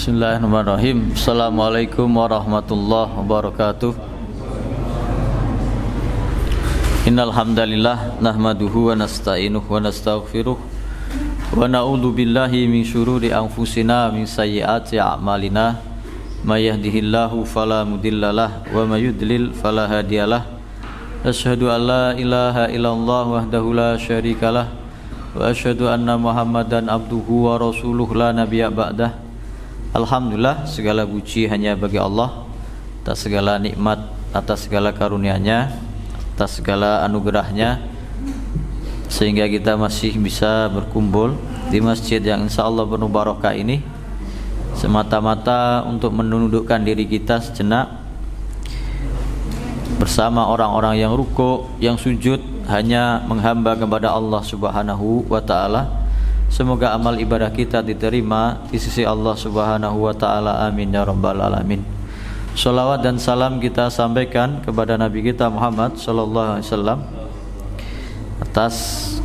Bismillahirrahmanirrahim. Assalamualaikum warahmatullahi wabarakatuh. Innal hamdalillah nahmaduhu wa nasta'inuhu wa nastaghfiruh wa na'udzu billahi min syururi anfusina min sayyiati a'malina may yahdihillahu fala mudhillalah wa may yudlil fala hadiyalah. Asyhadu an la ilaha illallah wahdahu la syarikalah wa asyhadu anna Muhammadan abduhu wa rasuluh la nabiyya ba'dah. Alhamdulillah, segala puji hanya bagi Allah atas segala nikmat, atas segala karunia-Nya, atas segala anugerah-Nya, sehingga kita masih bisa berkumpul di masjid yang insyaallah penuh barokah ini semata-mata untuk menundukkan diri kita sejenak bersama orang-orang yang ruku', yang sujud, hanya menghamba kepada Allah Subhanahu wa ta'ala. Semoga amal ibadah kita diterima di sisi Allah Subhanahu wa ta'ala. Amin ya rabbal alamin. Shalawat dan salam kita sampaikan kepada Nabi kita Muhammad sallallahu alaihi wasallam atas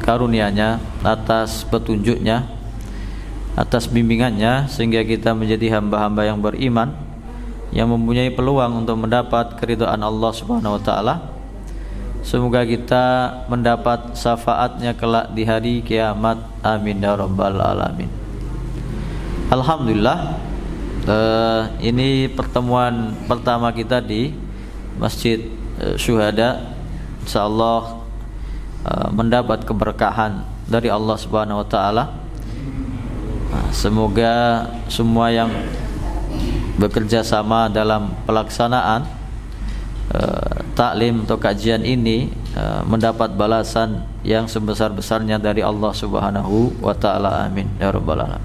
karunia-Nya, atas petunjuk-Nya, atas bimbingannya, sehingga kita menjadi hamba-hamba yang beriman, yang mempunyai peluang untuk mendapat keridhaan Allah Subhanahu wa ta'ala. Semoga kita mendapat syafaatnya kelak di hari kiamat. Amin ya rabbal alamin. Alhamdulillah, ini pertemuan pertama kita di Masjid Syuhada. InsyaAllah mendapat keberkahan dari Allah Subhanahu wa ta'ala. Semoga semua yang bekerja sama dalam pelaksanaan taklim atau kajian ini mendapat balasan yang sebesar-besarnya dari Allah Subhanahu wa ta'ala. Amin ya rabbal alamin.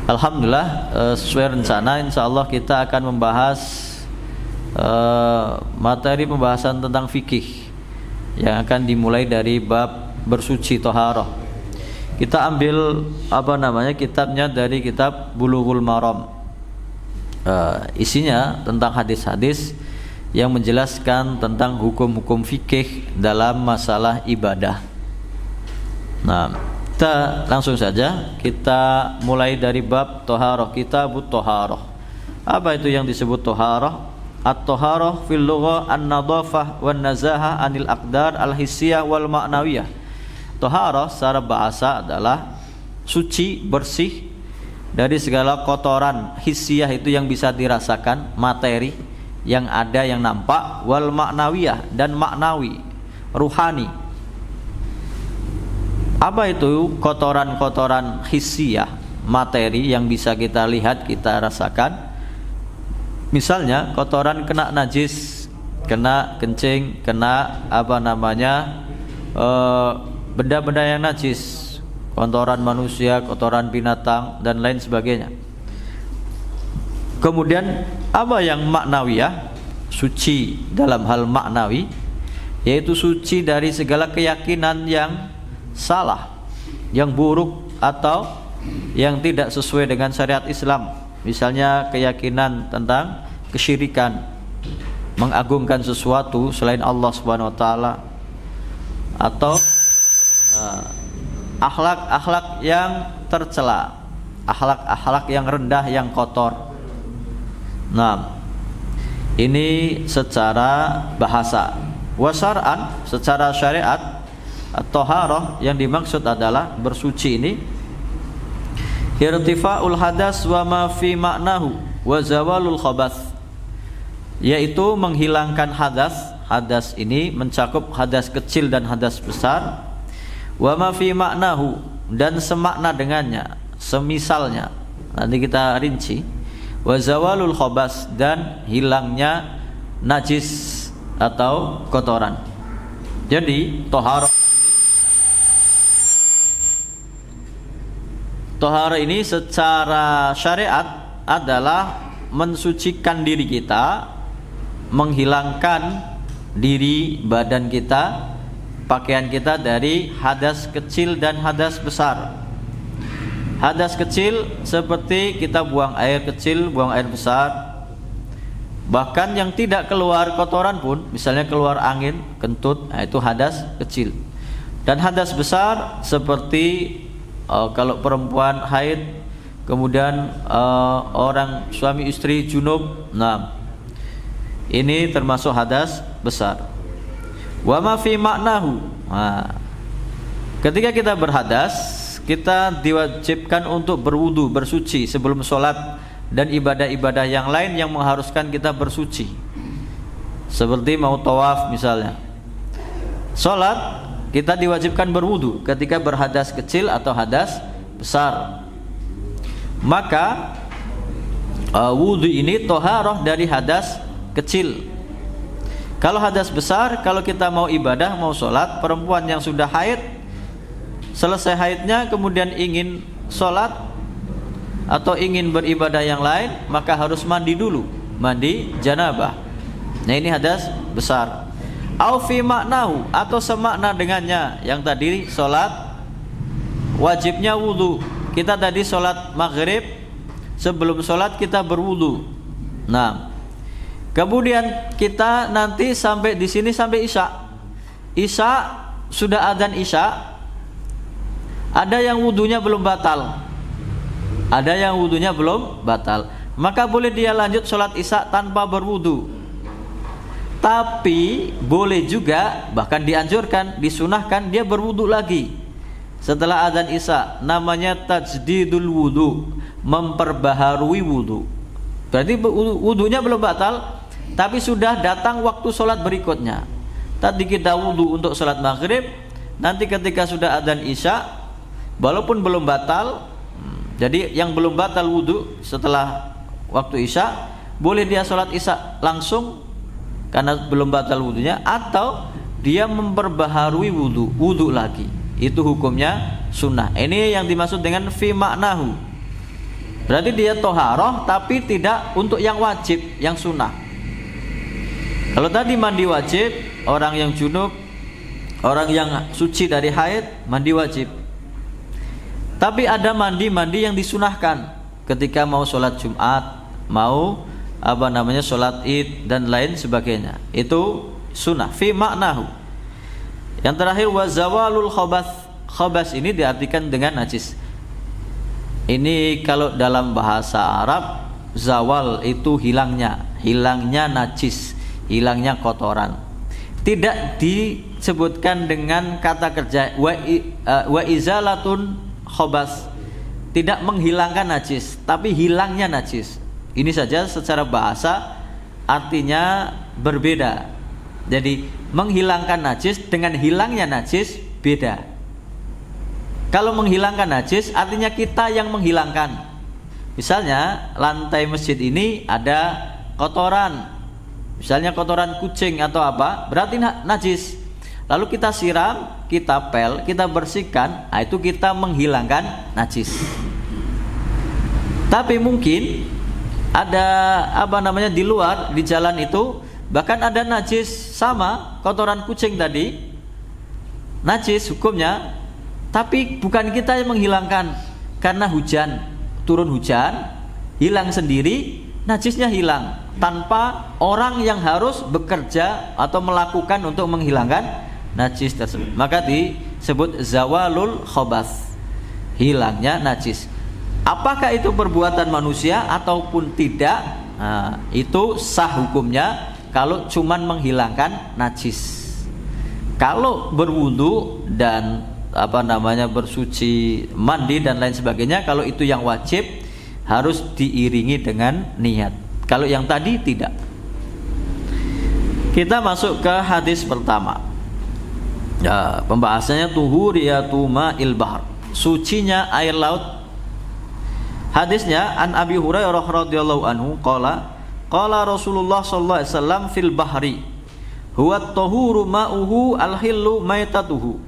Alhamdulillah, sesuai rencana insyaallah kita akan membahas materi pembahasan tentang fikih yang akan dimulai dari bab bersuci thaharah. Kita ambil kitabnya dari kitab Bulughul Maram. Isinya tentang hadis-hadis yang menjelaskan tentang hukum-hukum fikih dalam masalah ibadah. Nah, kita langsung saja kita mulai dari bab thaharah, kitabut thaharah. Apa itu yang disebut thaharah? At-thaharah fil lughah an-nadhafah wan nazahah anil aqdar al-hissiyah wal ma'nawiyah. Thaharah secara bahasa adalah suci, bersih dari segala kotoran hissiyah, itu yang bisa dirasakan, materi yang ada, yang nampak, wal maknawiyah, dan maknawi, ruhani. Apa itu kotoran-kotoran hissiyah, materi yang bisa kita lihat, kita rasakan? Misalnya kotoran kena najis, kena kencing, kena benda-benda yang najis, kotoran manusia, kotoran binatang, dan lain sebagainya. Kemudian apa yang maknawiyah? Suci dalam hal maknawi, yaitu suci dari segala keyakinan yang salah, yang buruk, atau yang tidak sesuai dengan syariat Islam. Misalnya keyakinan tentang kesyirikan, mengagungkan sesuatu selain Allah Subhanahu wa ta'ala, atau akhlak-akhlak yang tercela, akhlak-akhlak yang rendah, yang kotor. Nah, ini secara bahasa. Wasar'an, secara syariat, at-thaharah yang dimaksud adalah bersuci ini irtifa'ul hadas wa ma fi ma'nahu wa zawalul khabath, yaitu menghilangkan hadas. Hadas ini mencakup hadas kecil dan hadas besar. Wa ma fi ma'nahu, dan semakna dengannya, semisalnya. Nanti kita rinci. Wa zawalul khabas, dan hilangnya najis atau kotoran. Jadi tohara ini secara syariat adalah mensucikan diri kita, menghilangkan diri, badan kita, pakaian kita dari hadas kecil dan hadas besar. Hadas kecil seperti kita buang air kecil, buang air besar. Bahkan yang tidak keluar kotoran pun, misalnya keluar angin, kentut, itu hadas kecil. Dan hadas besar seperti kalau perempuan haid kemudian orang suami istri junub. Nah, ini termasuk hadas besar. Wa ma fi maknahu. Nah, ketika kita berhadas, kita diwajibkan untuk berwudu, bersuci sebelum sholat dan ibadah-ibadah yang lain yang mengharuskan kita bersuci. Seperti mau tawaf misalnya. Sholat kita diwajibkan berwudu ketika berhadas kecil atau hadas besar. Maka wudu ini toharoh dari hadas kecil. Kalau hadas besar, kalau kita mau ibadah, mau sholat, perempuan yang sudah haid, selesai haidnya kemudian ingin sholat atau ingin beribadah yang lain, maka harus mandi dulu, mandi janabah. Nah, ini hadas besar. Au fi maknahu, atau semakna dengannya. Yang tadi sholat wajibnya wudu. Kita tadi sholat maghrib, sebelum sholat kita berwudu. Nah, kemudian kita nanti sampai di sini sampai isya. Isya sudah adzan isya. Ada yang wudunya belum batal. Ada yang wudunya belum batal. Maka boleh dia lanjut sholat isya tanpa berwudu. Tapi boleh juga, bahkan dianjurkan, disunahkan dia berwudu lagi setelah adzan isya. Namanya tajdidul wudu, memperbaharui wudu. Berarti wudunya belum batal, tapi sudah datang waktu sholat berikutnya. Tadi kita wudu untuk sholat maghrib, nanti ketika sudah adzan isya, walaupun belum batal, jadi yang belum batal wudu setelah waktu isya, boleh dia sholat isya langsung karena belum batal wudunya, atau dia memperbaharui wudu lagi. Itu hukumnya sunnah. Ini yang dimaksud dengan fi maknahu. Berarti dia toharoh tapi tidak untuk yang wajib, yang sunnah. Kalau tadi mandi wajib, orang yang junub, orang yang suci dari haid, mandi wajib. Tapi ada mandi-mandi yang disunahkan ketika mau sholat Jumat, mau sholat id dan lain sebagainya. Itu sunnah fi maknahu. Yang terakhir wa zawalul khabas. Khabas ini diartikan dengan najis. Ini kalau dalam bahasa Arab, zawal itu hilangnya najis, hilangnya kotoran. Tidak disebutkan dengan kata kerja wa izalatun khabas. Tidak menghilangkan najis, tapi hilangnya najis. Ini saja secara bahasa artinya berbeda. Jadi menghilangkan najis dengan hilangnya najis beda. Kalau menghilangkan najis artinya kita yang menghilangkan. Misalnya lantai masjid ini ada kotoran, misalnya kotoran kucing atau apa, berarti najis. Lalu kita siram, kita pel, kita bersihkan, nah itu kita menghilangkan najis. Tapi mungkin ada di luar, di jalan itu bahkan ada najis sama kotoran kucing tadi, najis hukumnya, tapi bukan kita yang menghilangkan. Karena turun hujan, hilang sendiri, najisnya hilang tanpa orang yang harus bekerja atau melakukan untuk menghilangkan najis tersebut. Maka disebut zawalul khabas, hilangnya najis. Apakah itu perbuatan manusia ataupun tidak? Nah, itu sah hukumnya kalau cuman menghilangkan najis. Kalau berwudu dan bersuci, mandi dan lain sebagainya, kalau itu yang wajib harus diiringi dengan niat. Kalau yang tadi tidak. Kita masuk ke hadis pertama. Ya, pembahasannya tuhuriyatu ma'il bahr, sucinya air laut. Hadisnya an Abi Hurairah radhiyallahu anhu qala Rasulullah sallallahu alaihi wasallam fil bahri huwa at-tahuru ma'uhu al-hillu maitatuhu.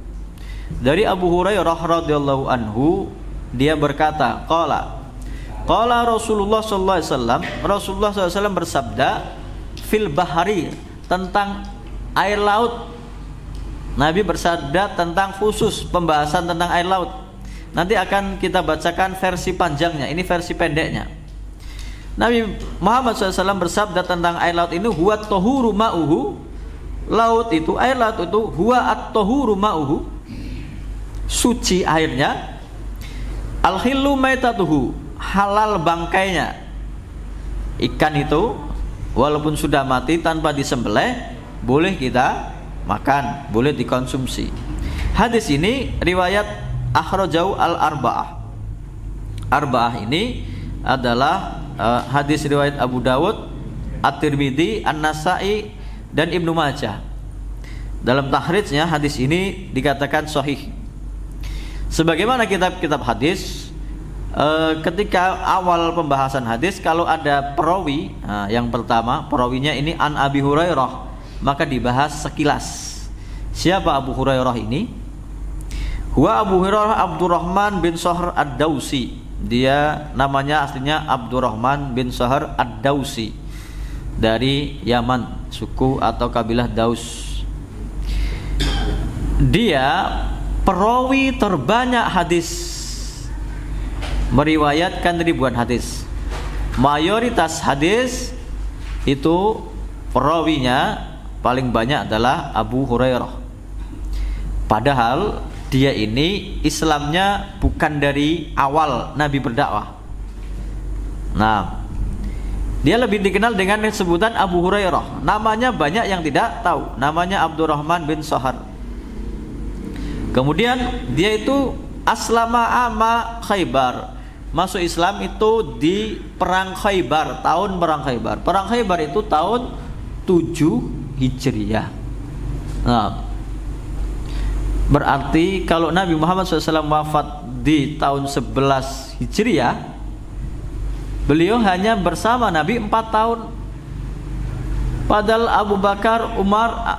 Dari Abu Hurairah radhiyallahu anhu, dia berkata, qala Rasulullah sallallahu alaihi wasallam, Rasulullah sallallahu alaihi wasallam bersabda fil bahri, tentang air laut. Nabi bersabda tentang khusus pembahasan tentang air laut. Nanti akan kita bacakan versi panjangnya, ini versi pendeknya. Nabi Muhammad SAW bersabda tentang air laut ini, huwa at-tahuru ma'uhu, laut itu, air laut itu, huwa at-tahuru ma'uhu, suci airnya, al-hillu maitatuhu, halal bangkainya. Ikan itu walaupun sudah mati tanpa disembelih boleh kita makan, boleh dikonsumsi. Hadis ini riwayat akhrajau al-arba'ah. Arba'ah ini adalah hadis riwayat Abu Dawud, At-Tirmidzi, An-Nasa'i dan Ibnu Majah. Dalam tahrijnya hadis ini dikatakan sahih. Sebagaimana kitab-kitab hadis, ketika awal pembahasan hadis kalau ada perawi, yang pertama perawinya ini an Abi Hurairah, maka dibahas sekilas. Siapa Abu Hurairah ini? Huwa Abu Hurairah Abdurrahman bin Sahr Ad-Dausi. Dia namanya aslinya Abdurrahman bin Sahr Ad-Dausi, dari Yaman, suku atau kabilah Daus. Dia perawi terbanyak hadis, meriwayatkan ribuan hadis. Mayoritas hadis itu perawinya paling banyak adalah Abu Hurairah. Padahal dia ini Islamnya bukan dari awal Nabi berdakwah. Nah, dia lebih dikenal dengan sebutan Abu Hurairah. Namanya banyak yang tidak tahu. Namanya Abdurrahman bin Sahr. Kemudian dia itu aslama ama Khaybar. Masuk Islam itu di perang Khaybar, tahun perang Khaybar. Perang Khaybar itu tahun 7 Hijriah. Nah, berarti kalau Nabi Muhammad SAW wafat di tahun 11 Hijriah, beliau hanya bersama Nabi 4 tahun. Padahal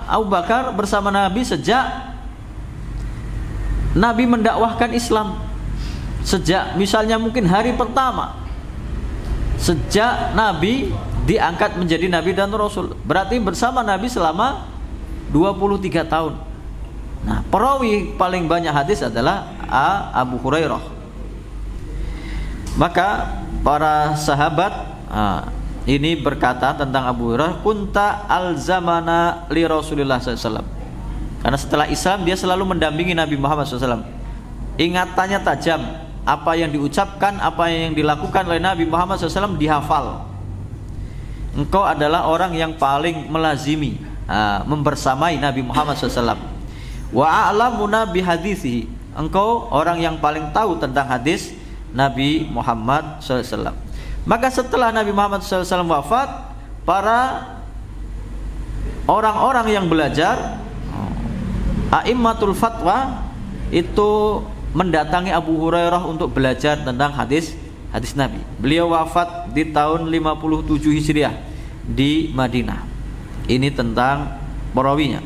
Abu Bakar bersama Nabi sejak Nabi mendakwahkan Islam. Sejak misalnya mungkin hari pertama, sejak Nabi diangkat menjadi Nabi dan Rasul, berarti bersama Nabi selama 23 tahun. Nah, perawi paling banyak hadis adalah Abu Hurairah. Maka para sahabat ini berkata tentang Abu Hurairah, kunta al-zamana li Rasulillah SAW. Karena setelah Islam dia selalu mendampingi Nabi Muhammad SAW. Ingatannya tajam, apa yang diucapkan, apa yang dilakukan oleh Nabi Muhammad SAW dihafal. Engkau adalah orang yang paling melazimi, membersamai Nabi Muhammad SAW. Wa a'lamuna bihadithihi. Engkau orang yang paling tahu tentang hadis Nabi Muhammad SAW. Maka setelah Nabi Muhammad SAW wafat, para orang-orang yang belajar, a'immatul fatwa itu mendatangi Abu Hurairah untuk belajar tentang hadis Nabi. Beliau wafat di tahun 57 Hijriah di Madinah. Ini tentang perawinya.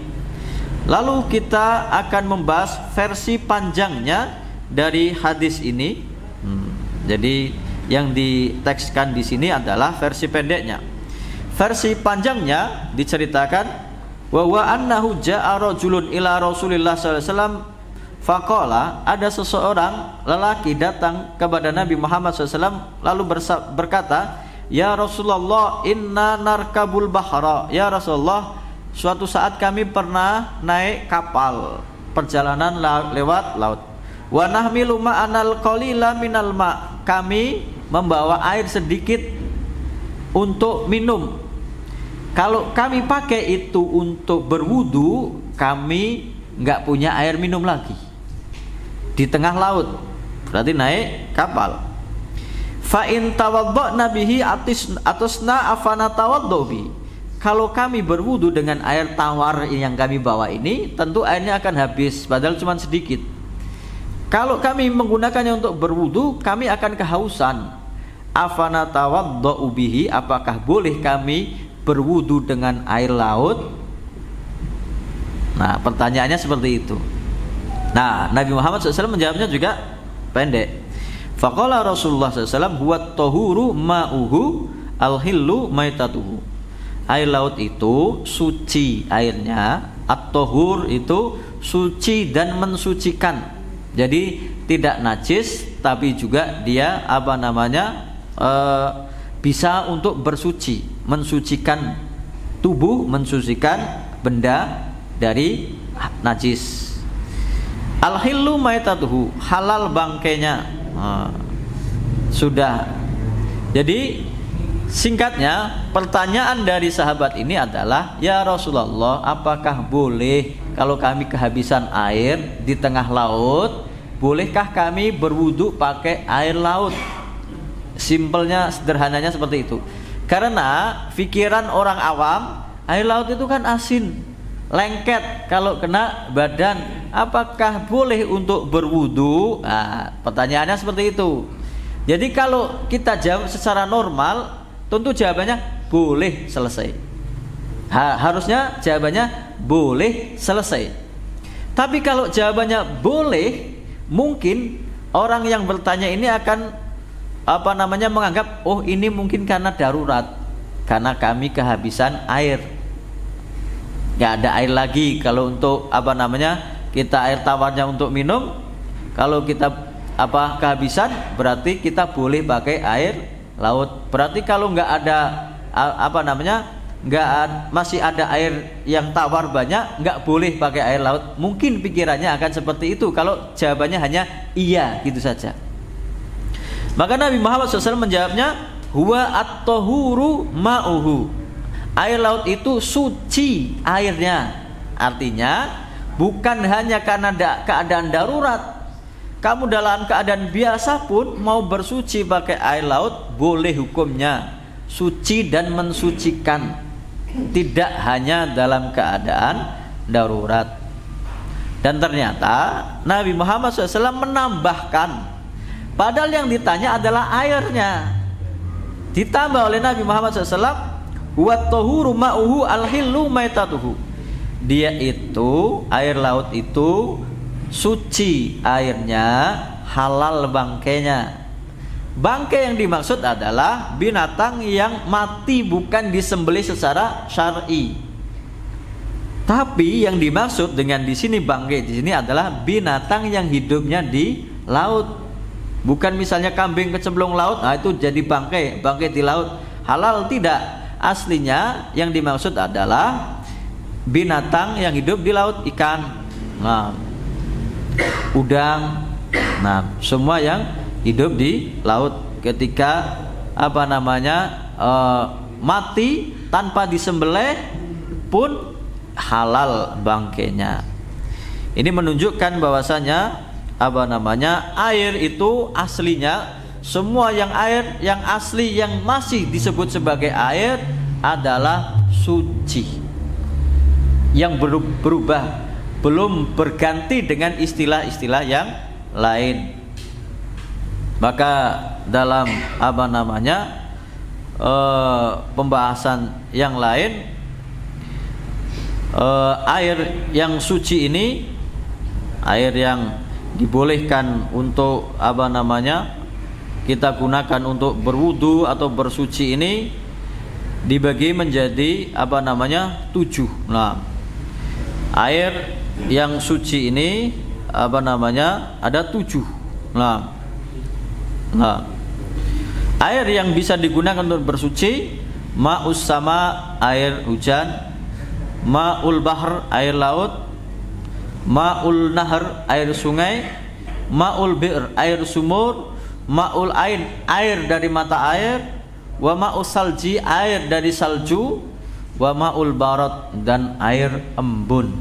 Lalu kita akan membahas versi panjangnya dari hadis ini. Jadi yang ditekskan di sini adalah versi pendeknya. Versi panjangnya diceritakan wa annahu ja'a rajulun ila Rasulillah sallallahu alaihi wasallam faqala, ada seseorang lelaki datang kepada Nabi Muhammad SAW lalu berkata, ya Rasulullah, inna narkabul bahra. Ya Rasulullah, suatu saat kami pernah naik kapal perjalanan lewat laut. Wa nahmilu ma'anal qalila minal ma'. Kami membawa air sedikit untuk minum. Kalau kami pakai itu untuk berwudu, kami nggak punya air minum lagi. Di tengah laut, berarti naik kapal. Fa in tawadda'na bihi atusna afana tawaddu bi. Kalau kami berwudu dengan air tawar yang kami bawa ini, tentu airnya akan habis, padahal cuma sedikit. Kalau kami menggunakannya untuk berwudu, kami akan kehausan. Afana tawaddu bihi, apakah boleh kami berwudu dengan air laut? Nah, pertanyaannya seperti itu. Nah, Nabi Muhammad SAW menjawabnya juga pendek. Faqala Rasulullah SAW, huwa tahuru ma'uhu al-hillu maitatuhu. Air laut itu suci airnya, at-tahur itu suci dan mensucikan. Jadi tidak najis, tapi juga dia bisa untuk bersuci, mensucikan tubuh, mensucikan benda dari najis. Al-hillu maitatuhu, halal bangkainya. Sudah. Jadi singkatnya, pertanyaan dari sahabat ini adalah, ya Rasulullah, apakah boleh kalau kami kehabisan air di tengah laut, bolehkah kami berwudu pakai air laut? Simpelnya, sederhananya seperti itu. Karena pikiran orang awam, air laut itu kan asin, lengket kalau kena badan. Apakah boleh untuk berwudu? Nah, pertanyaannya seperti itu. Jadi kalau kita jawab secara normal, tentu jawabannya boleh, selesai. Harusnya jawabannya boleh, selesai. Tapi kalau jawabannya boleh, mungkin orang yang bertanya ini akan menganggap, oh ini mungkin karena darurat, karena kami kehabisan air, nggak ada air lagi. Kalau untuk kita air tawarnya untuk minum, kalau kita kehabisan, berarti kita boleh pakai air laut. Berarti kalau nggak ada masih ada air yang tawar banyak, nggak boleh pakai air laut. Mungkin pikirannya akan seperti itu kalau jawabannya hanya iya gitu saja. Maka Nabi Muhammad SAW menjawabnya, huwa at-tahuru ma'uhu. Air laut itu suci airnya. Artinya bukan hanya karena keadaan darurat. Kamu dalam keadaan biasa pun mau bersuci pakai air laut boleh hukumnya, suci dan mensucikan, tidak hanya dalam keadaan darurat. Dan ternyata Nabi Muhammad SAW menambahkan, padahal yang ditanya adalah airnya, ditambah oleh Nabi Muhammad SAW, wat tahuru ma'uhu al-hillu maitatuhu. Dia itu, air laut itu suci airnya, halal bangkainya. Bangkai yang dimaksud adalah binatang yang mati, bukan disembelih secara syar'i. Tapi yang dimaksud dengan di sini bangkai di sini adalah binatang yang hidupnya di laut. Bukan misalnya kambing kecemplung laut, nah itu jadi bangkai di laut. Halal tidak. Aslinya yang dimaksud adalah binatang yang hidup di laut, ikan, udang, semua yang hidup di laut ketika mati tanpa disembelih pun halal bangkainya. Ini menunjukkan bahwasanya air itu aslinya, semua air yang asli yang masih disebut sebagai air adalah suci, yang berubah, belum berganti dengan istilah-istilah yang lain. Maka dalam pembahasan yang lain, air yang suci ini, air yang dibolehkan untuk kita gunakan untuk berwudu atau bersuci ini dibagi menjadi 7. Air yang suci ini ada 7. Air yang bisa digunakan untuk bersuci, ma'us sama, air hujan, ma'ul bahr, air laut, ma'ul nahar, air sungai, ma'ul bi'r, air sumur, ma'ul ain, air dari mata air, wa ma'us salji, air dari salju, wa ma'ul barat, dan air embun.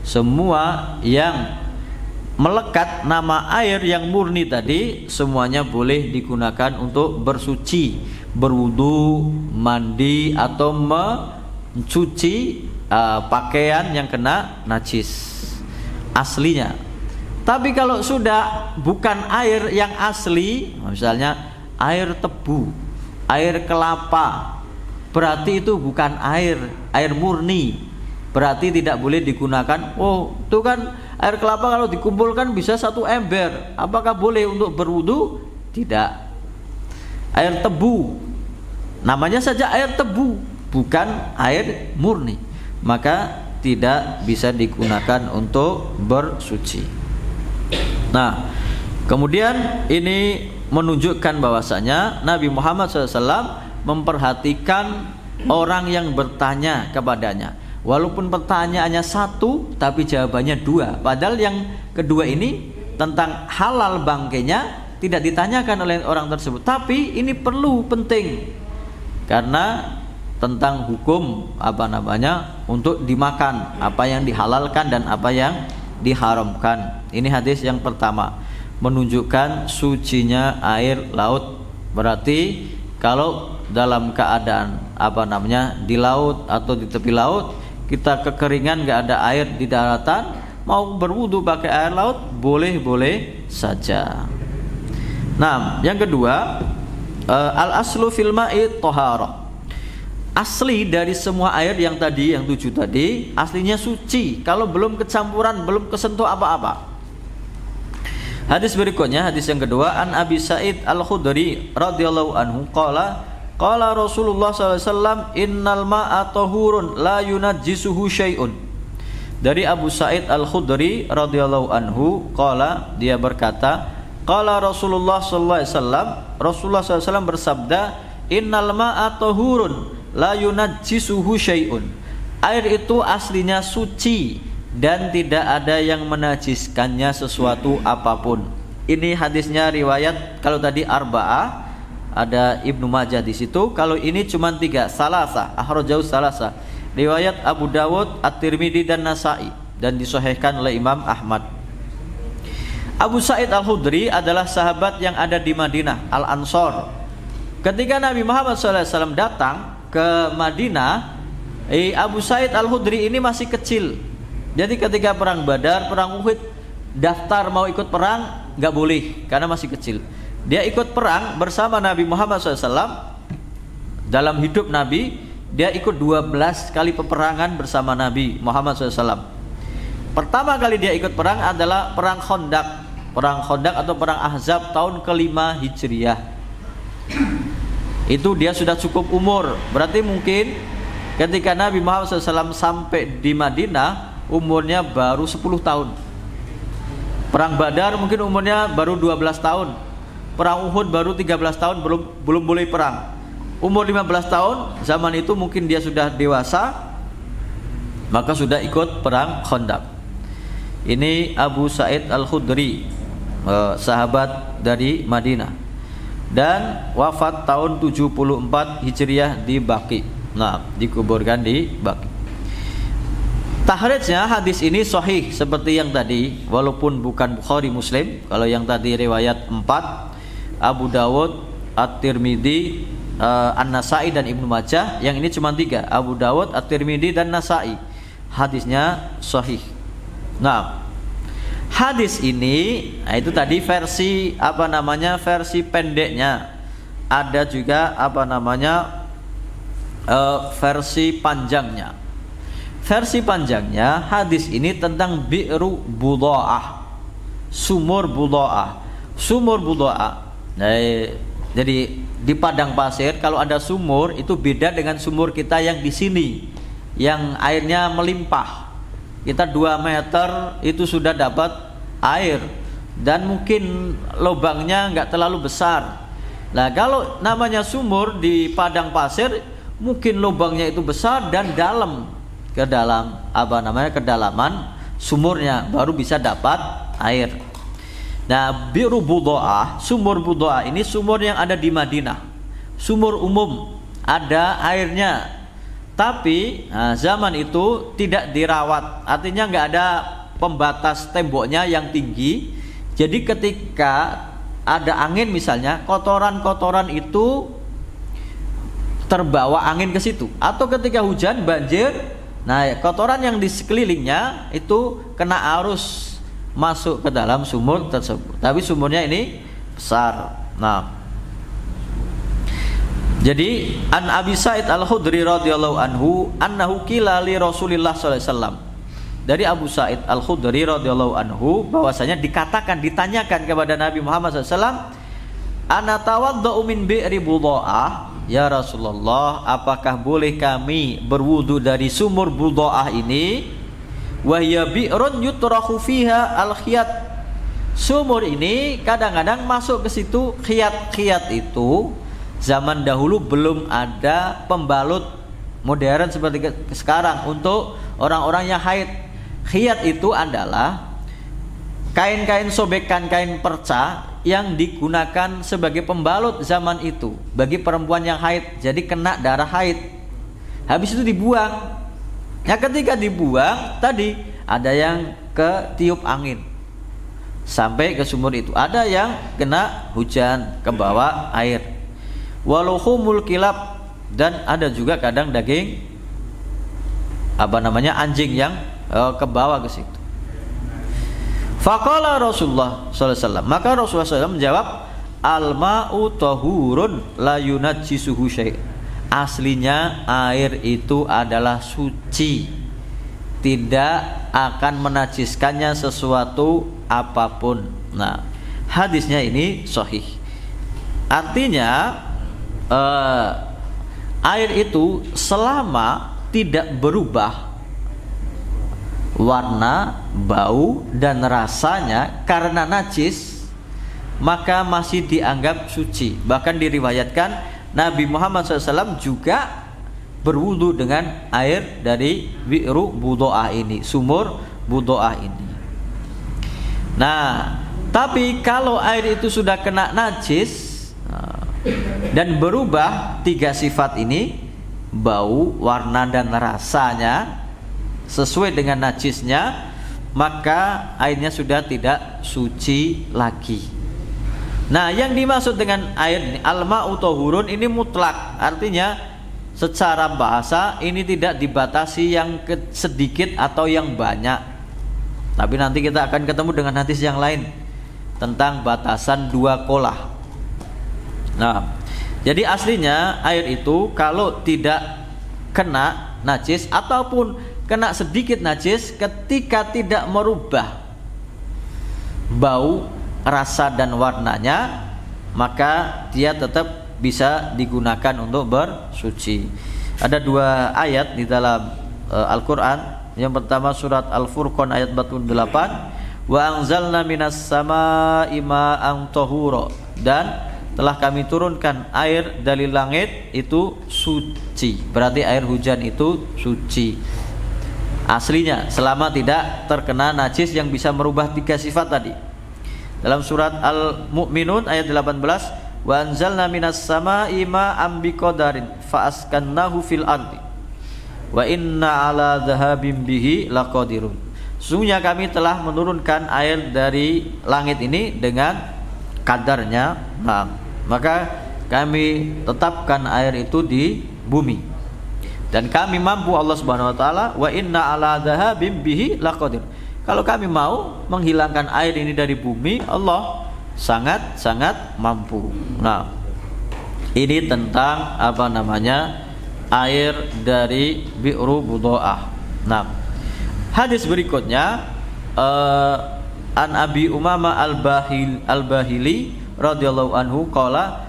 Semua yang melekat nama air yang murni tadi, semuanya boleh digunakan untuk bersuci, berwudu, mandi, atau mencuci pakaian yang kena najis aslinya. Tapi kalau sudah bukan air yang asli, misalnya air tebu, air kelapa, berarti itu bukan air murni, berarti tidak boleh digunakan. Oh, itu kan air kelapa kalau dikumpulkan bisa 1 ember, apakah boleh untuk berwudu? Tidak. Air tebu, namanya saja air tebu, bukan air murni, maka tidak bisa digunakan untuk bersuci. Nah, kemudian ini menunjukkan bahwasanya Nabi Muhammad SAW memperhatikan orang yang bertanya kepadanya. Walaupun pertanyaannya 1, tapi jawabannya 2. Padahal yang kedua ini tentang halal bangkainya, tidak ditanyakan oleh orang tersebut. Tapi ini perlu, penting, karena tentang hukum untuk dimakan, apa yang dihalalkan dan apa yang diharamkan. Ini hadis yang pertama, menunjukkan sucinya air laut. Berarti kalau dalam keadaan di laut atau di tepi laut, kita kekeringan, nggak ada air di daratan, mau berwudu pakai air laut, boleh-boleh saja. Nah, yang kedua, al-aslu fil ma'i thaharah. Asli dari semua air yang 7 tadi, aslinya suci kalau belum kecampuran, belum kesentuh apa-apa. Hadis berikutnya, hadis yang kedua, an Abi Sa'id Al-Khudri radhiyallahu anhu qala Rasulullah sallallahu alaihi wasallam innal ma'a tahurun la yunajjisuhu syai'un. Dari Abu Sa'id Al-Khudri radhiyallahu anhu qala, dia berkata, qala Rasulullah sallallahu alaihi wasallam, Rasulullah sallallahu alaihi wasallam bersabda, innal ma'a tahurun la yunajjisuhu syai'un. Air itu aslinya suci dan tidak ada yang menajiskannya sesuatu apapun. Ini hadisnya riwayat, kalau tadi arba'ah ada Ibnu Majah di situ, kalau ini cuma 3, salasa, akhrajahu salasa, riwayat Abu Dawud, At-Tirmidzi dan Nasa'i, dan disahihkan oleh Imam Ahmad. Abu Sa'id Al-Khudri adalah sahabat yang ada di Madinah, Al-Ansor. Ketika Nabi Muhammad SAW datang ke Madinah, Abu Sa'id Al-Khudri ini masih kecil. Jadi ketika perang Badar, perang Uhud, daftar mau ikut perang nggak boleh karena masih kecil. Dia ikut perang bersama Nabi Muhammad SAW. Dalam hidup Nabi, dia ikut 12 kali peperangan bersama Nabi Muhammad SAW. Pertama kali dia ikut perang adalah perang Khandaq. Perang Khandaq atau perang Ahzab tahun ke-5 Hijriah. Itu dia sudah cukup umur. Berarti mungkin ketika Nabi Muhammad SAW sampai di Madinah, umurnya baru 10 tahun. Perang Badar mungkin umurnya baru 12 tahun. Perang Uhud baru 13 tahun, belum boleh perang. Umur 15 tahun, zaman itu mungkin dia sudah dewasa, maka sudah ikut perang Khandaq. Ini Abu Sa'id Al-Khudri, sahabat dari Madinah, dan wafat tahun 74 Hijriah di Baqi. Nah, dikuburkan di Baqi. Tahrijnya hadis ini sahih seperti yang tadi, walaupun bukan Bukhari Muslim. Kalau yang tadi riwayat 4, Abu Dawud, At-Tirmidzi, An-Nasa'i dan Ibnu Majah. Yang ini cuma 3, Abu Dawud, At-Tirmidzi dan Nasa'i. Hadisnya sahih. Nah, hadis ini, itu tadi versi versi pendeknya. Ada juga versi panjangnya. Versi panjangnya hadis ini tentang bi'ru budha'ah, sumur budha'ah. Sumur budha'ah. Jadi di padang pasir kalau ada sumur itu beda dengan sumur kita yang di sini, yang airnya melimpah. Kita 2 meter itu sudah dapat air, dan mungkin lubangnya nggak terlalu besar. Nah, kalau namanya sumur di padang pasir, mungkin lubangnya itu besar dan kedalaman sumurnya baru bisa dapat air. Nah, bi'ru budha'ah, sumur budha'ah ini sumur yang ada di Madinah. Sumur umum, ada airnya. Tapi zaman itu tidak dirawat, artinya nggak ada pembatas temboknya yang tinggi. Jadi ketika ada angin misalnya, kotoran-kotoran itu terbawa angin ke situ. Atau ketika hujan, banjir, nah kotoran yang di sekelilingnya itu kena arus masuk ke dalam sumur tersebut. Tapi sumurnya ini besar. Nah, jadi an Abi Sa'id Al-Khudri radhiyallahu anhu annahu qila li Rasulillah sallallahu alaihi wasallam. Dari Abu Sa'id Al-Khudri radhiyallahu anhu bahwasanya ditanyakan kepada Nabi Muhammad SAW, ana tawadda'u min bi'ri budha'ah, ya Rasulullah, apakah boleh kami berwudu dari sumur budha'ah ini? Wa hiya bi'run yutrahu fiha al-khiyat. Sumur ini kadang-kadang masuk ke situ khiyat. Itu zaman dahulu belum ada pembalut modern seperti sekarang untuk orang-orang yang haid. Khiyat itu adalah kain-kain sobekan kain perca yang digunakan sebagai pembalut zaman itu bagi perempuan yang haid, jadi kena darah haid, habis itu dibuang. Ya ketika dibuang tadi ada yang ketiup angin sampai ke sumur itu, ada yang kena hujan ke bawah air. Waluhumul kilab, dan ada juga kadang daging anjing yang ke bawah ke situ. Faqala Rasulullah sallallahu alaihi wasallam, maka Rasulullah SAW menjawab, al-ma'u tahurun la yunajjisuhu syai'. Aslinya air itu adalah suci, tidak akan menajiskannya sesuatu apapun. Nah, hadisnya ini sahih. Artinya air itu selama tidak berubah warna, bau, dan rasanya karena najis, maka masih dianggap suci. Bahkan diriwayatkan Nabi Muhammad SAW juga berwudu dengan air dari bi'ru budo'ah ini, sumur budo'ah ini. Nah, tapi kalau air itu sudah kena najis dan berubah tiga sifat ini, bau, warna, dan rasanya sesuai dengan najisnya, maka airnya sudah tidak suci lagi. Nah, yang dimaksud dengan air ini al-ma'u tahurun ini mutlak, artinya secara bahasa ini tidak dibatasi yang sedikit atau yang banyak. Tapi nanti kita akan ketemu dengan hadis yang lain tentang batasan dua kolah. Nah, jadi aslinya air itu kalau tidak kena najis ataupun kena sedikit najis, ketika tidak merubah bau, rasa, dan warnanya, maka dia tetap bisa digunakan untuk bersuci. Ada dua ayat di dalam Al-Quran. Yang pertama surat Al-Furqan ayat 48, wa anzalna minas sama'i ma'an tahura, dan telah kami turunkan air dari langit itu suci. Berarti air hujan itu suci aslinya selama tidak terkena najis yang bisa merubah tiga sifat tadi. Dalam surat Al-Mu'minun ayat 18, wa anzalna minas sama'i ma'an biqadarin fa askannahu fil ardi wa inna ala dhahabim bihi laqadirun. Sesungguhnya kami telah menurunkan air dari langit ini dengan kadarnya. Nah, maka kami tetapkan air itu di bumi dan kami mampu, Allah Subhanahu wa taala, wa inna ala dhahabim bihi laqadir. Kalau kami mau menghilangkan air ini dari bumi, Allah sangat mampu. Nah, ini tentang air dari bi'ru budo'ah. Nah, hadis berikutnya an Abi Umamah al-Bahili radhiyallahu anhu qala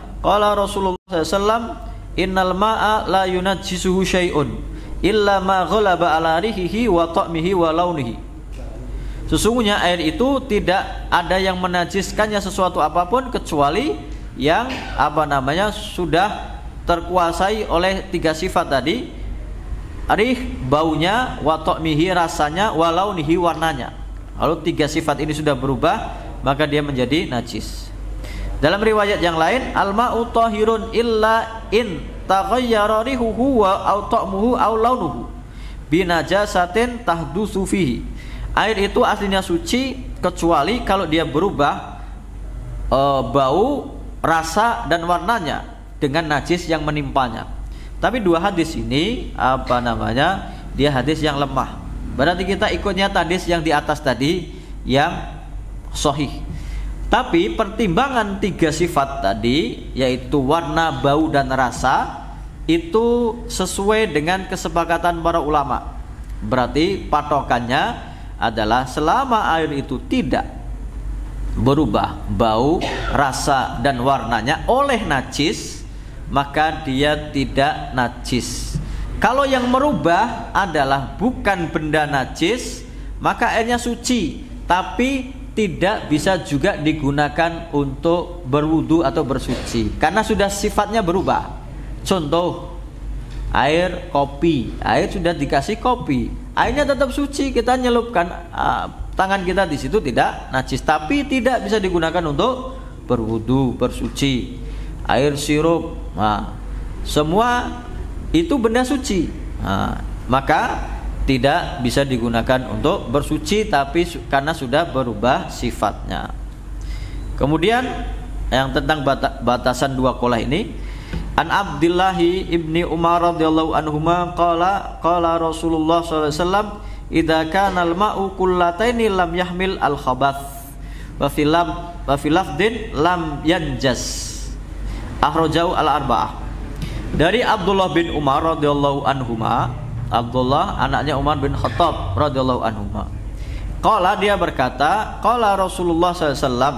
Rasulullah SAW, innal ma'a la yunajjisuhu syai'un illa ma ghalaba ala rihihi wa ta'mihi wa launihi. Sesungguhnya air itu tidak ada yang menajiskannya sesuatu apapun kecuali yang sudah terkuasai oleh tiga sifat tadi, rih, baunya, wa ta'mihi, rasanya, wa launihi, warnanya. Kalau tiga sifat ini sudah berubah, maka dia menjadi najis. Dalam riwayat yang lain, al-ma'u tahirun illa in taghayyara rihuhu wa aw ta'muhu aw launuhu bi najasatin tahdusu fihi. Air itu aslinya suci kecuali kalau dia berubah bau, rasa, dan warnanya dengan najis yang menimpanya. Tapi dua hadis ini dia hadis yang lemah. Berarti kita ikutnya hadis yang di atas tadi yang sahih. Tapi pertimbangan tiga sifat tadi, yaitu warna, bau, dan rasa, itu sesuai dengan kesepakatan para ulama. Berarti patokannya adalah selama air itu tidak berubah bau, rasa, dan warnanya oleh najis, maka dia tidak najis. Kalau yang merubah adalah bukan benda najis, maka airnya suci, tapi tidak bisa juga digunakan untuk berwudu atau bersuci karena sudah sifatnya berubah. Contoh, air kopi, air sudah dikasih kopi, airnya tetap suci, kita nyelupkan tangan kita di situ tidak najis, tapi tidak bisa digunakan untuk berwudu, bersuci. Air sirup, nah, semua itu benda suci. Nah, maka tidak bisa digunakan untuk bersuci, tapi karena sudah berubah sifatnya. Kemudian yang tentang batasan dua qolah ini, an Abdillahi ibni Umar radhiyallahu anhuma qala Rasulullah sallallahu alaihi wasallam idza kana al-ma'u kullataini lam yahmil al-khabath wa fi lafdin lam yanjas. Akhrajahu al-arba'ah. Dari Abdullah bin Umar radhiyallahu anhuma, Abdullah anaknya Umar bin Khattab radhiyallahu anhuma. Qala, dia berkata, qala Rasulullah sallallahu alaihi wasallam,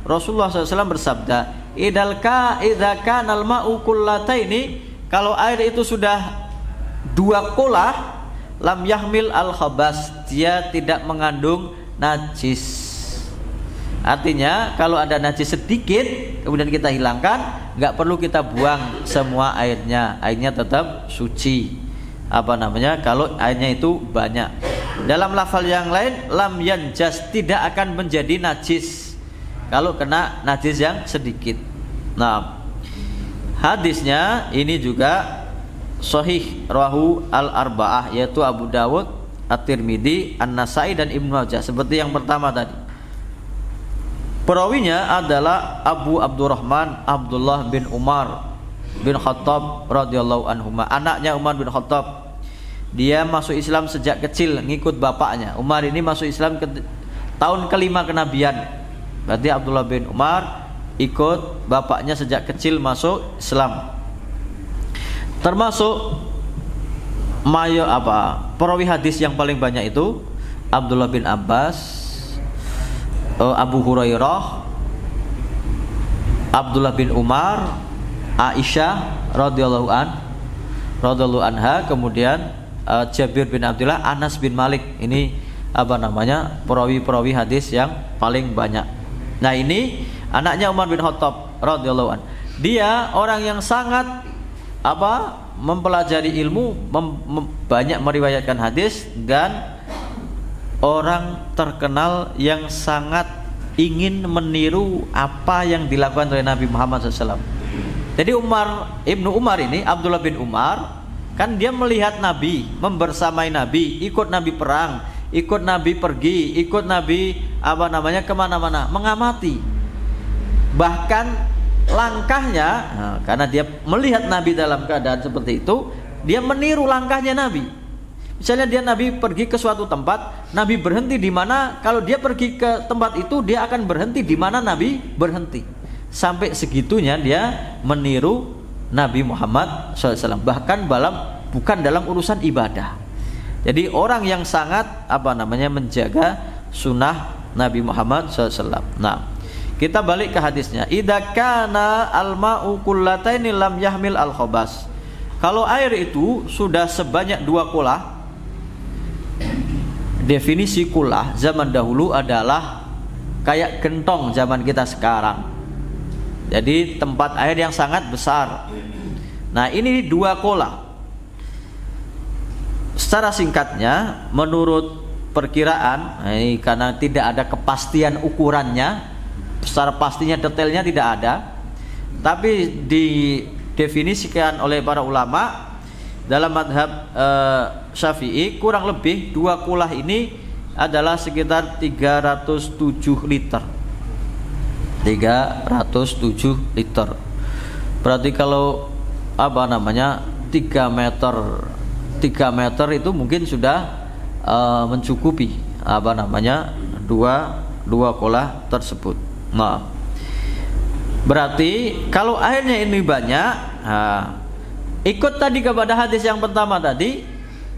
Rasulullah SAW bersabda, idza kana al-ma'u kullataini, kalau air itu sudah dua qolah, lam yahmil al-khabas, dia tidak mengandung najis. Artinya kalau ada najis sedikit kemudian kita hilangkan, nggak perlu kita buang semua airnya, airnya tetap suci. Kalau airnya itu banyak. Dalam lafal yang lain, lam yanjas, tidak akan menjadi najis kalau kena najis yang sedikit. Nah, hadisnya ini juga sahih, rawahu al-arba'ah, yaitu Abu Dawud, At-Tirmidzi, An-Nasai dan Ibnu Majah, seperti yang pertama tadi. Perawinya adalah Abu Abdurrahman Abdullah bin Umar bin Khattab radhiyallahu anhuma, anaknya Umar bin Khattab. Dia masuk Islam sejak kecil, ngikut bapaknya. Umar ini masuk Islam tahun kelima kenabian. Berarti Abdullah bin Umar ikut bapaknya sejak kecil masuk Islam. Termasuk perawi hadis yang paling banyak itu Abdullah bin Abbas, Abu Hurairah, Abdullah bin Umar, Aisyah radhiyallahu anha, kemudian Jabir bin Abdullah, Anas bin Malik. Ini perawi-perawi hadis yang paling banyak. Nah, ini anaknya Umar bin Khattab radhiyallahu anhu. Dia orang yang sangat mempelajari ilmu, banyak meriwayatkan hadis, dan orang terkenal yang sangat ingin meniru apa yang dilakukan oleh Nabi Muhammad SAW. Jadi Ibnu Umar ini, Abdullah bin Umar, kan dia melihat Nabi, membersamai Nabi, ikut Nabi perang, ikut Nabi pergi, ikut Nabi kemana-mana, mengamati. Bahkan langkahnya, karena dia melihat Nabi dalam keadaan seperti itu, dia meniru langkahnya Nabi. Misalnya Nabi pergi ke suatu tempat, Nabi berhenti di mana, kalau dia pergi ke tempat itu dia akan berhenti di mana Nabi berhenti. Sampai segitunya dia meniru Nabi Muhammad SAW. Bahkan bukan dalam urusan ibadah. Jadi orang yang sangat menjaga sunnah Nabi Muhammad SAW. Nah, kita balik ke hadisnya. Idza kana al-ma'u kullataini lam yahmil al-khabas. Kalau air itu sudah sebanyak dua qolah, definisi qolah zaman dahulu adalah kayak gentong zaman kita sekarang. Jadi tempat air yang sangat besar. Nah, ini dua qolah. Secara singkatnya, menurut perkiraan, karena tidak ada kepastian ukurannya, secara pastinya detailnya tidak ada, tapi didefinisikan oleh para ulama dalam madhab Syafi'i, kurang lebih dua qolah ini adalah sekitar 307 liter. 307 liter. Berarti kalau 3 meter itu mungkin sudah mencukupi dua qolah tersebut. Nah, berarti kalau airnya ini banyak, ikut tadi kepada hadis yang pertama tadi,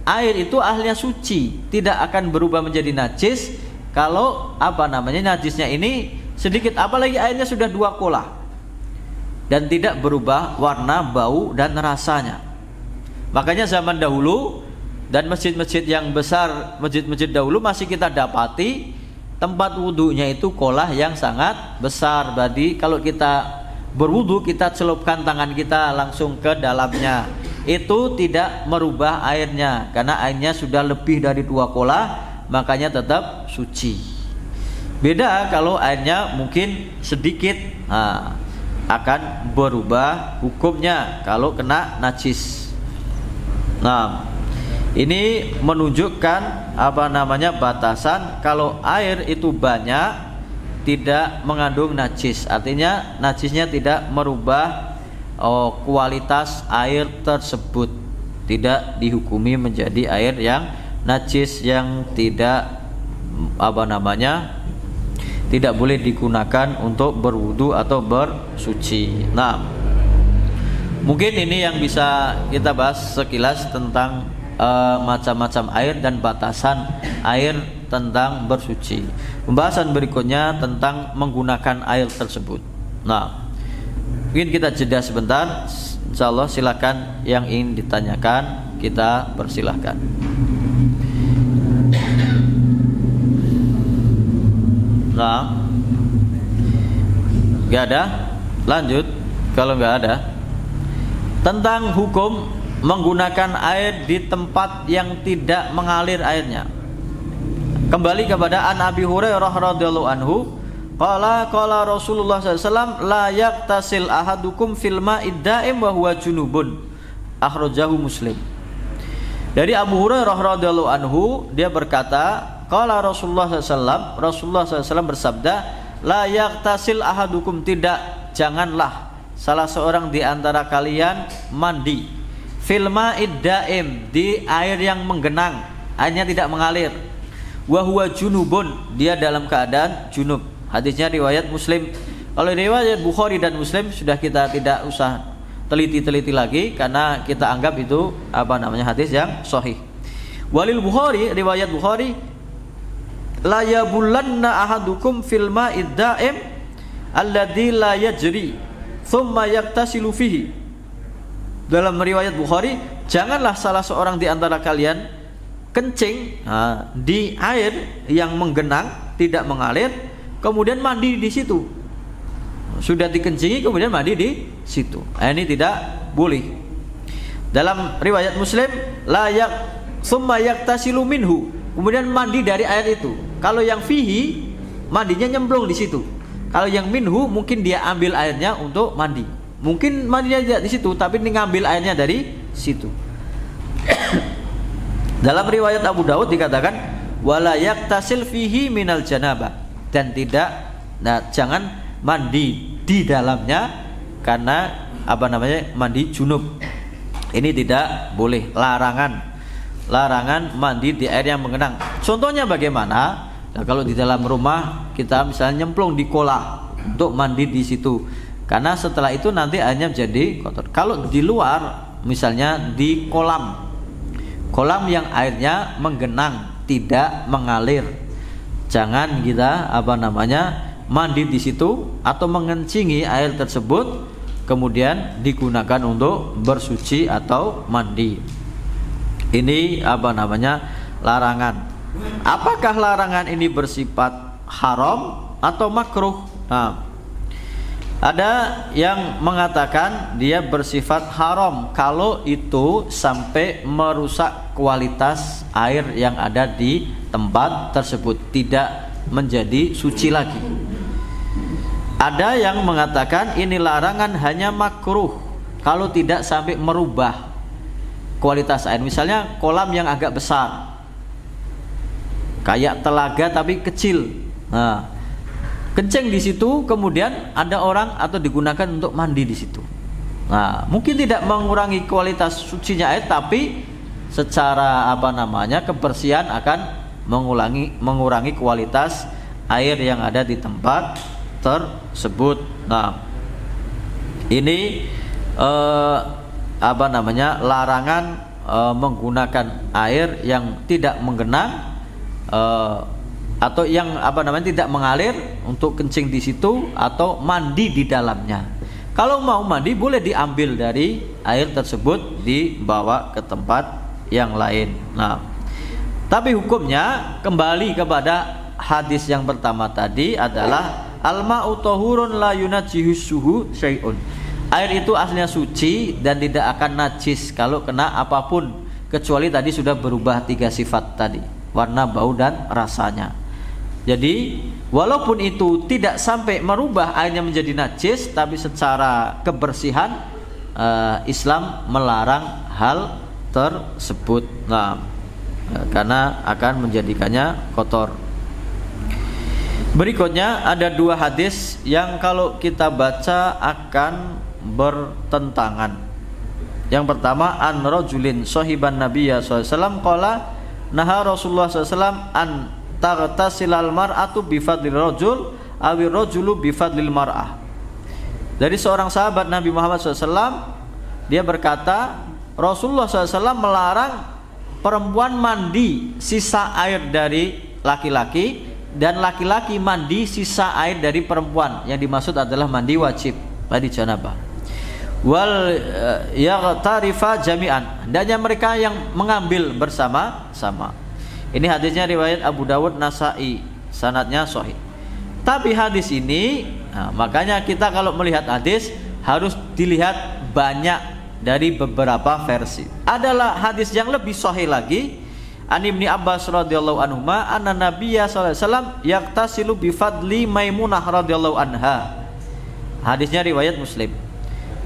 air itu asalnya suci, tidak akan berubah menjadi najis kalau najisnya ini sedikit, apalagi airnya sudah dua qolah dan tidak berubah warna, bau dan rasanya. Makanya zaman dahulu dan masjid-masjid yang besar, masjid-masjid dahulu masih kita dapati tempat wudhunya itu qolah yang sangat besar. Berarti kalau kita berwudhu, kita celupkan tangan kita langsung ke dalamnya, itu tidak merubah airnya, karena airnya sudah lebih dari dua qolah, makanya tetap suci. Beda kalau airnya mungkin sedikit, nah, akan berubah hukumnya kalau kena najis. Nah, ini menunjukkan batasan kalau air itu banyak tidak mengandung najis. Artinya najisnya tidak merubah kualitas air tersebut, tidak dihukumi menjadi air yang najis yang tidak tidak boleh digunakan untuk berwudu atau bersuci. Nah, mungkin ini yang bisa kita bahas sekilas tentang macam-macam air dan batasan air tentang bersuci. Pembahasan berikutnya tentang menggunakan air tersebut. Nah, mungkin kita jeda sebentar. Insyaallah silakan yang ingin ditanyakan kita persilahkan. Nah, nggak ada, lanjut. Kalau nggak ada, tentang hukum menggunakan air di tempat yang tidak mengalir airnya. Kembali kepada An Abi Hurairah radhiyallahu anhu, qala Rasulullah sallallahu alaihi wasallam la yaktasil ahadukum fil ma'id da'im wa huwa junubun. Akhrajahu Muslim. Dari Abu Hurairah radhiyallahu anhu, dia berkata, qala Rasulullah sallallahu alaihi wasallam bersabda, la yaktasil ahadukum, janganlah salah seorang di antara kalian mandi fil ma'id da'im, di air yang menggenang, airnya tidak mengalir. Wa huwa junubun, dia dalam keadaan junub. Hadisnya riwayat Muslim. Kalau riwayat Bukhari dan Muslim sudah kita tidak usah teliti-teliti lagi karena kita anggap itu hadis yang sahih. Walil Bukhari, riwayat Bukhari, la yabulanna ahadukum fil ma'id da'im alladzi la yajri thumma yaktasilu fihi. Dalam riwayat Bukhari, janganlah salah seorang di antara kalian kencing di air yang menggenang, tidak mengalir, kemudian mandi di situ. Sudah dikencingi kemudian mandi di situ. Ini tidak boleh. Dalam riwayat Muslim, la yak summa yaktasilu minhu, kemudian mandi dari air itu. Kalau yang fihi, mandinya nyemplung di situ. Kalau yang minhu, mungkin dia ambil airnya untuk mandi. Mungkin mandinya tidak di situ, tapi ngambil airnya dari situ. Dalam riwayat Abu Daud dikatakan wala yaktasil fihi minal janabah, dan jangan mandi di dalamnya karena mandi junub. Ini tidak boleh, larangan mandi di air yang mengenang. Contohnya bagaimana? Nah, kalau di dalam rumah kita misalnya nyemplung di kolam untuk mandi di situ, karena setelah itu nanti airnya menjadi kotor. Kalau di luar, misalnya di kolam yang airnya menggenang, tidak mengalir, jangan kita mandi di situ atau mengencingi air tersebut kemudian digunakan untuk bersuci atau mandi. Ini larangan. Apakah larangan ini bersifat haram atau makruh? Nah, ada yang mengatakan dia bersifat haram kalau itu sampai merusak kualitas air yang ada di tempat tersebut, tidak menjadi suci lagi. Ada yang mengatakan ini larangan hanya makruh kalau tidak sampai merubah kualitas air. Misalnya kolam yang agak besar, kayak telaga tapi kecil. Nah, kencing di situ, kemudian ada orang atau digunakan untuk mandi di situ. Nah, mungkin tidak mengurangi kualitas sucinya air, tapi secara kebersihan akan mengurangi kualitas air yang ada di tempat tersebut. Nah, ini larangan menggunakan air yang tidak menggenang atau yang tidak mengalir untuk kencing di situ atau mandi di dalamnya. Kalau mau mandi boleh diambil dari air tersebut, dibawa ke tempat yang lain. Nah, tapi hukumnya kembali kepada hadis yang pertama tadi adalah al-ma'u tahurun la yunajjisuhu syai'un. Air itu aslinya suci dan tidak akan najis kalau kena apapun, kecuali tadi sudah berubah 3 sifat tadi, warna, bau, dan rasanya. Jadi walaupun itu tidak sampai merubah airnya menjadi najis, tapi secara kebersihan Islam melarang hal tersebut. Nah, karena akan menjadikannya kotor. Berikutnya ada dua hadis yang kalau kita baca akan bertentangan. Yang pertama, an rajulin sahiban nabiyya sallallahu alaihi wasallam qala naha Rasulullah sallallahu alaihi wasallam an taghtasilal mar'atu bi fadlil rajul awir rajulu bi fadlil mar'ah. Dari seorang sahabat Nabi Muhammad SAW, dia berkata Rasulullah SAW melarang perempuan mandi sisa air dari laki-laki dan laki-laki mandi sisa air dari perempuan. Yang dimaksud adalah mandi wajib, mandi janabah. Wal yaghtarifa jami'an, hendaknya mereka yang mengambil bersama-sama. Ini hadisnya riwayat Abu Dawud, Nasai, sanadnya sahih. Tapi hadis ini, makanya kita kalau melihat hadis harus dilihat banyak dari beberapa versi. Adalah hadis yang lebih sahih lagi. An Ibni Abbas radhiyallahu anhuma anna Nabiyya sallallahu alaihi wasallam yaqtasilu bi fadli Maimunah radhiyallahu anha. Hadisnya riwayat Muslim.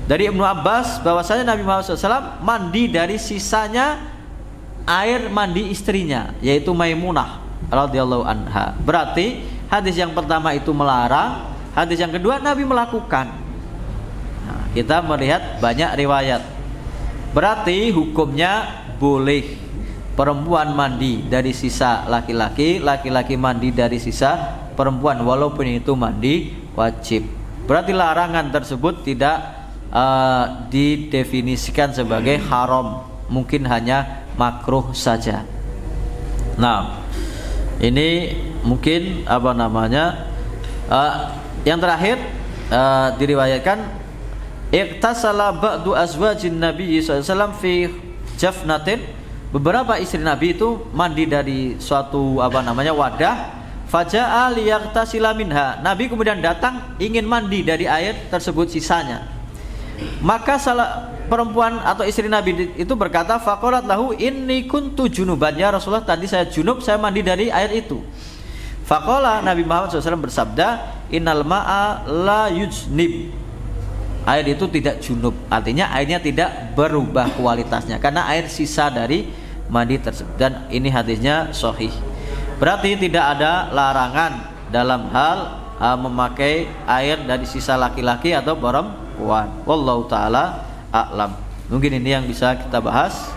Dari Ibnu Abbas bahwasanya Nabi Muhammad SAW mandi dari sisanya air mandi istrinya, yaitu Maimunah radhiyallahu anha. Berarti hadis yang pertama itu melarang, hadis yang kedua Nabi melakukan. Nah, kita melihat banyak riwayat. Berarti hukumnya boleh perempuan mandi dari sisa laki-laki, laki-laki mandi dari sisa perempuan, walaupun itu mandi wajib. Berarti larangan tersebut tidak didefinisikan sebagai haram, mungkin hanya makruh saja. Nah, ini mungkin yang terakhir diriwayatkan iktasala ba'du azwajin Nabi sallallahu alaihi wasallam fi jafnatin. Beberapa istri Nabi itu mandi dari suatu wadah. Faja'a liyaqtasila minha. Nabi kemudian datang ingin mandi dari air tersebut sisanya. Maka salah perempuan atau istri Nabi itu berkata, faqalat lahu inni kuntu junuban, ya Rasulullah, tadi saya junub, saya mandi dari air itu. Faqala, Nabi Muhammad SAW bersabda, innal ma'a la yujnib, air itu tidak junub, artinya airnya tidak berubah kualitasnya karena air sisa dari mandi tersebut. Dan ini hadisnya sahih. Berarti tidak ada larangan dalam hal memakai air dari sisa laki-laki atau perempuan. Wallahu ta'ala a'lam. Mungkin ini yang bisa kita bahas.